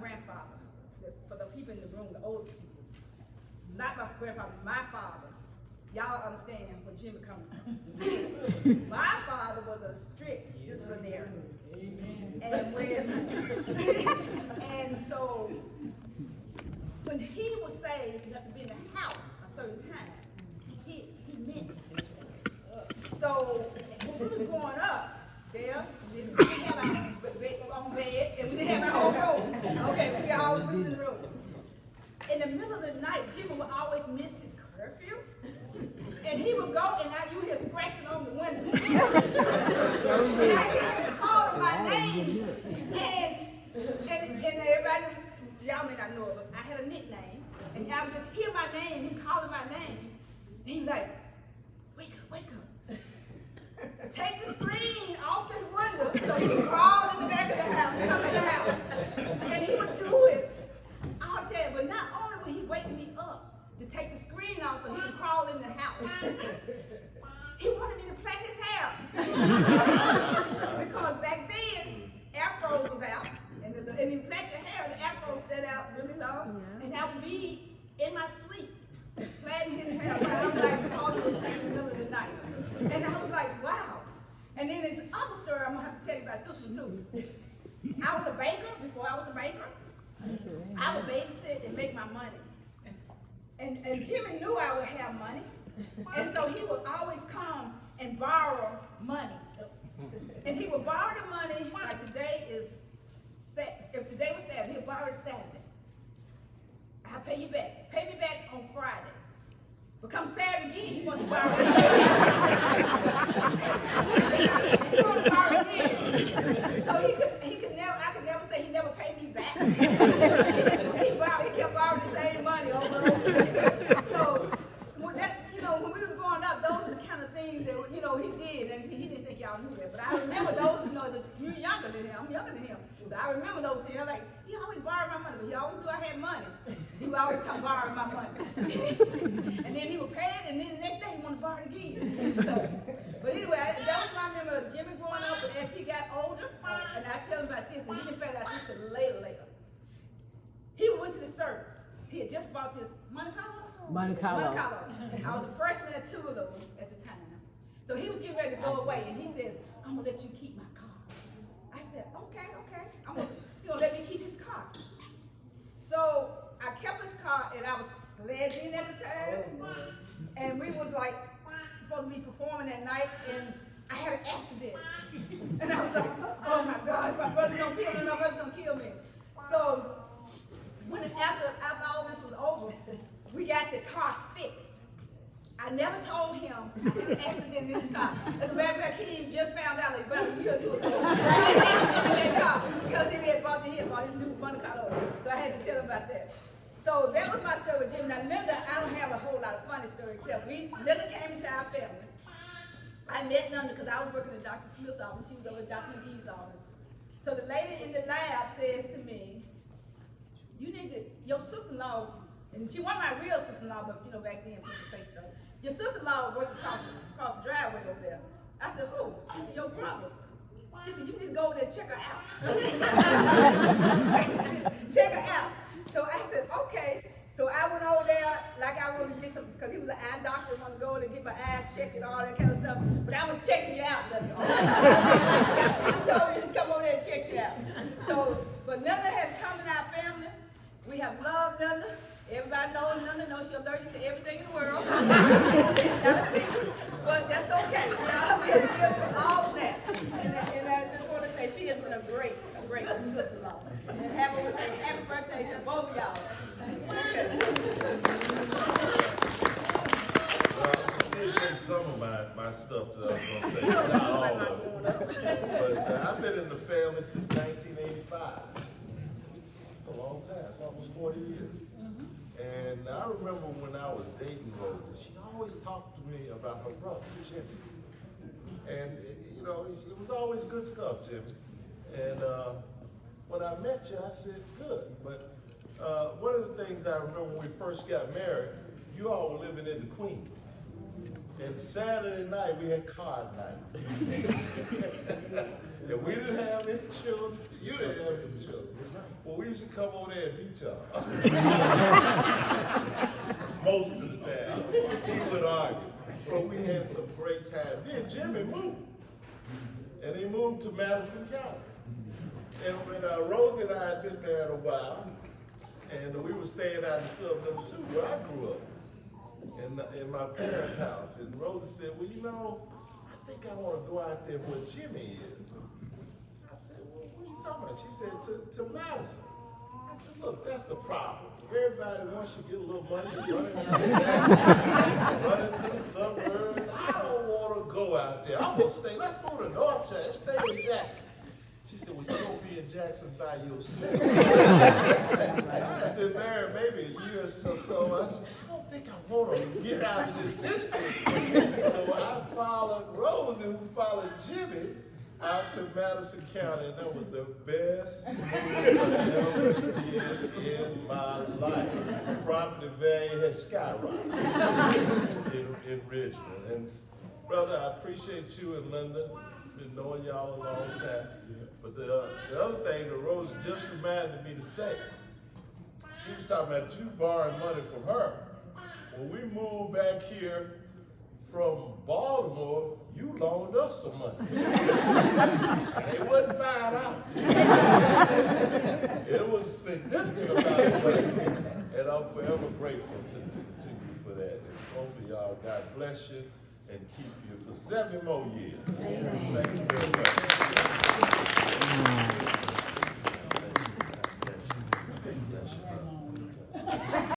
grandfather. For the people in the room, the older people. Not my grandfather, my father. Y'all understand where Jimmy coming from. My father was a strict disciplinarian. And and so when he would say you have to be in the house a certain time, he meant it. So when we was growing up, we didn't have our own bed, and we didn't have our own room. Okay, we all was in the room. In the middle of the night, Jimmy would always miss his curfew, and he would go, and you hear scratching on the window. And I hear him calling my name, and everybody, y'all may not know it, but I had a nickname, and I would just hear my name, he calling my name, and he's like, wake up, wake up. Take the screen off this window so he could crawl in the back of the house, come in the house. And he would do it all day. But not only would he wake me up to take the screen off so he could crawl in the house, he wanted me to plait his hair. Because back then, afros was out. And you plait your hair, the afro stood out really long. And that would be in my sleep, plaiting his hair. I'm like, falling asleep in the middle of the night. And I was like, wow. And then there's other story I'm gonna have to tell you about this one too. I was a baker before I was a baker. I would babysit and make my money. And Jimmy knew I would have money. And so he would always come and borrow money. And he would borrow the money, like today is, if the day was Saturday, he'll borrow it Saturday. I'll pay you back. Pay me back on Friday. But come Saturday again, he wanted to borrow it. He wanted to borrow it again. So I could never say he never paid me back. He kept borrowing the same money over and over. So when we was growing up, those are the kind of things that he did, and he didn't think y'all knew that. But I remember those. You're younger than him. I'm younger than him. So I remember those things. Like he always borrowed my money, but he always knew I had money. He would always come borrow my money, and then he would pay it, and then the next day he wanted to borrow it again. But anyway, that was my memory of Jimmy growing up. But as he got older, and I tell him about this, and he didn't find out this till later. He went to the service. He had just bought this Monte Carlo. I was a freshman at Tulane at the time. So he was getting ready to go away, and he says, I'm gonna let you keep my car. I said, okay. I'm gonna let me keep his car. So I kept his car, and I was lesbian at the time, and we was like supposed to be performing that night, and I had an accident. And I was like, oh my God, my brother's gonna kill me. So after all this was over, we got the car fixed. I never told him I had an accident in his car. As a matter of fact, he just found out like about a year or two ago. I had an accident in that car because he had bought his new Monte Carlo. So I had to tell him about that. So that was my story with Jimmy. Now Linda, I don't have a whole lot of funny stories except Linda came into our family. I met Linda because I was working in Dr. Smith's office. She was over at Dr. McGee's office. So the lady in the lab says to me, your sister-in-law, and she wasn't my real sister-in-law, but back then people say stuff. Your sister-in-law worked across the driveway over there. I said, who? She said, your brother. She said, you need to go over there and check her out. Check her out. So I said, okay. So I went over there like I wanted to get some, because he was an eye doctor, I wanted to go there and get my eyes checked and all that kind of stuff. But I was checking you out, Linda. I told you to come over there and check you out. So, but Linda has come in our family. We have loved Linda. Everybody knows Linda, knows she's allergic to everything in the world. But that's okay. We have to deal with all of that. And I just want to say she has been a great sister-in-law. And happy birthday to both of y'all. Some of my stuff that I was going to say, not all of it. But I've been in the family since 1985. It's a long time. It's almost 40 years. And I remember when I was dating Rosa, she always talked to me about her brother, Jimmy. And, it was always good stuff, Jimmy. And when I met you, I said, good. But one of the things I remember when we first got married, you all were living in the Queens. And Saturday night, we had card night. And we didn't have any children. You didn't have any children. Well, we used to come over there and beat y'all. Most of the time. We would argue. But we had some great time. Then Jimmy moved. And he moved to Madison County. And when Rosie and I had been there a while, and we were staying out in sub number 2 where I grew up, in my parents' house. And Rosie said, well, you know, I think I want to go out there where Jimmy is. I said, well, what are you talking about? She said, to Madison. I said, look, that's the problem. Everybody wants you to get a little money, run into the suburbs. I don't want to go out there. I'm going to stay. Let's go to North Jackson. Stay in Jackson. She said, well, you're going to be in Jackson by yourself. I had been married maybe a year or so. I said, I don't think I want to get out of this district. So I followed Rosie, who followed Jimmy, out to Madison County, and that was the best move I ever did in my life. Property value has skyrocketed in Richmond. And brother, I appreciate you and Linda. Been knowing y'all a long time. But the other thing that Rose just reminded me to say, she was talking about you borrowing money from her. When we moved back here from Baltimore, you loaned us some money. It wasn't $5. It was significant amount of money. And I'm forever grateful to you for that. And both of y'all, God bless you and keep you for 70 more years. Amen. Thank you very much.